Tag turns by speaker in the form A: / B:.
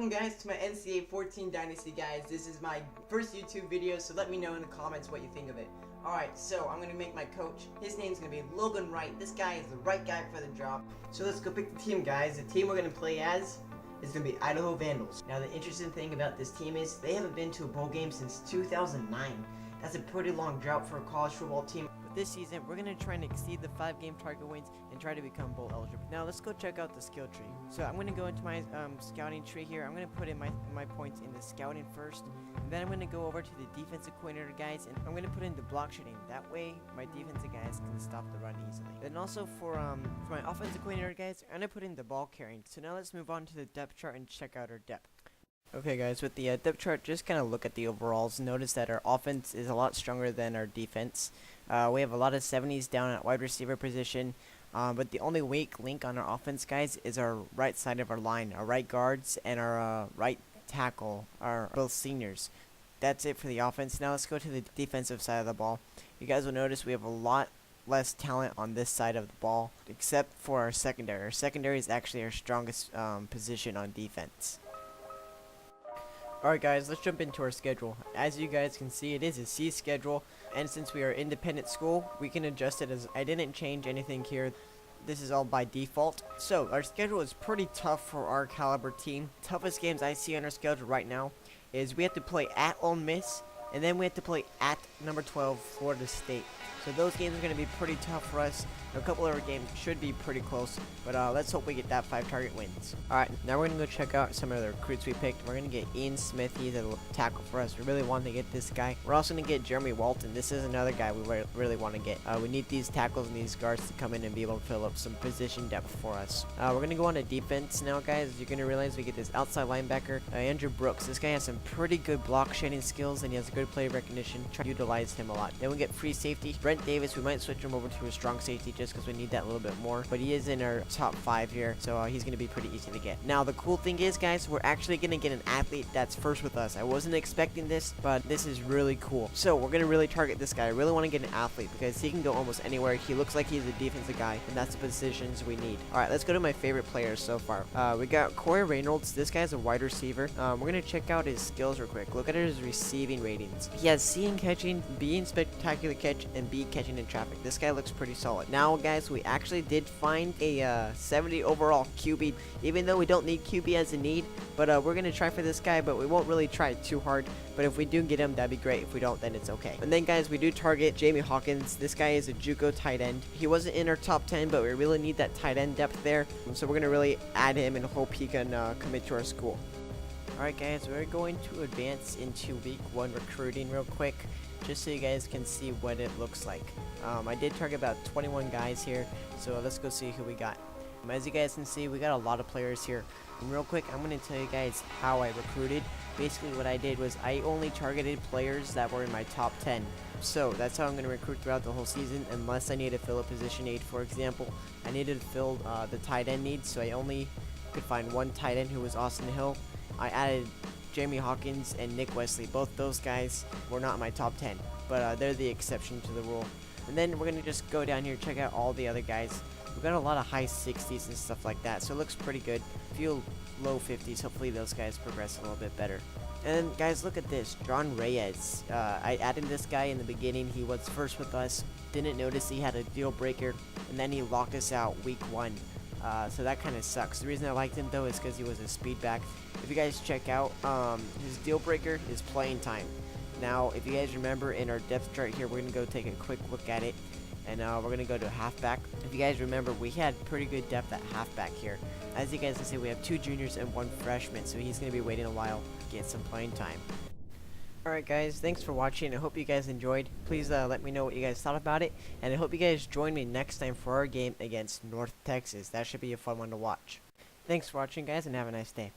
A: Welcome guys to my NCAA 14 Dynasty guys. This is my first YouTube video, so let me know in the comments what you think of it. Alright, so I'm going to make my coach. His name's going to be Logan Wright. This guy is the right guy for the job. So let's go pick the team, guys. The team we're going to play as is going to be Idaho Vandals. Now the interesting thing about this team is they haven't been to a bowl game since 2009. That's a pretty long drought for a college football team. But this season, we're going to try and exceed the 5-game target wins and try to become bowl eligible. Now, let's go check out the skill tree. So I'm going to go into my scouting tree here. I'm going to put in my points in the scouting first. And then I'm going to go over to the defensive coordinator guys, and I'm going to put in the block shooting. That way, my defensive guys can stop the run easily. Then also for my offensive coordinator guys, I'm going to put in the ball carrying. So now let's move on to the depth chart and check out our depth. Okay guys, with the depth chart, just kind of look at the overalls. Notice that our offense is a lot stronger than our defense. We have a lot of 70s down at wide receiver position, but the only weak link on our offense, guys, is our right side of our line. Our right guards and our right tackle are both seniors. That's it for the offense. Now let's go to the defensive side of the ball. You guys will notice we have a lot less talent on this side of the ball, except for our secondary. Our secondary is actually our strongest position on defense. Alright guys, let's jump into our schedule. As you guys can see, it is a C schedule, and since we are independent school, we can adjust it as I didn't change anything here. This is all by default. So, our schedule is pretty tough for our caliber team. Toughest games I see on our schedule right now is we have to play at Ole Miss, and then we have to play at number 12, Florida State. So those games are going to be pretty tough for us. A couple of our games should be pretty close, but let's hope we get that 5 target wins. Alright, now we're going to go check out some of the recruits we picked. We're going to get Ian Smith. He's a tackle for us. We really want to get this guy. We're also going to get Jeremy Walton. This is another guy we really want to get. We need these tackles and these guards to come in and be able to fill up some position depth for us. We're going to go on to defense now, guys. You're going to realize we get this outside linebacker, Andrew Brooks. This guy has some pretty good block shedding skills, and he has a good play recognition. Try to utilize him a lot. Then we get free safety. Brent Davis, we might switch him over to a strong safety just because we need that a little bit more, but he is in our top 5 here, so he's going to be pretty easy to get. Now the cool thing is, guys, we're actually going to get an athlete that's first with us. I wasn't expecting this, but this is really cool. So we're going to really target this guy. I really want to get an athlete because he can go almost anywhere. He looks like he's a defensive guy, and that's the positions we need. Alright, let's go to my favorite players so far. We got Corey Reynolds. This guy's a wide receiver. We're going to check out his skills real quick. Look at his receiving ratings. He has C in catching, B in spectacular catch, and B catching in traffic. This guy looks pretty solid. Now, guys, we actually did find a 70 overall QB, even though we don't need QB as a need, but we're going to try for this guy, but we won't really try too hard. But if we do get him, that'd be great. If we don't, then it's okay. And then, guys, we do target Jamie Hawkins. This guy is a JUCO tight end. He wasn't in our top 10, but we really need that tight end depth there, so we're going to really add him and hope he can commit to our school. Alright guys, we're going to advance into week 1 recruiting real quick, just so you guys can see what it looks like. I did target about 21 guys here, so let's go see who we got. As you guys can see, we got a lot of players here. And real quick, I'm going to tell you guys how I recruited. Basically what I did was I only targeted players that were in my top 10. So that's how I'm going to recruit throughout the whole season, unless I need to fill a position need. For example, I needed to fill the tight end needs, so I only could find one tight end who was Austin Hill. I added Jamie Hawkins and Nick Wesley. Both those guys were not in my top 10, but they're the exception to the rule. And then we're going to just go down here, check out all the other guys. We've got a lot of high 60s and stuff like that, so it looks pretty good. A few low 50s, hopefully those guys progress a little bit better. And guys, look at this, John Reyes. I added this guy in the beginning. He was first with us, didn't notice he had a deal breaker, and then he locked us out week 1. So that kind of sucks. The reason I liked him though is because he was a speed back. If you guys check out, his deal breaker is playing time. Now, if you guys remember in our depth chart here, we're going to go take a quick look at it, and we're going to go to halfback. If you guys remember, we had pretty good depth at halfback here. As you guys can see, we have 2 juniors and 1 freshman, so he's going to be waiting a while to get some playing time. Alright guys, thanks for watching. I hope you guys enjoyed. Please let me know what you guys thought about it, and I hope you guys join me next time for our game against North Texas. That should be a fun one to watch. Thanks for watching, guys, and have a nice day.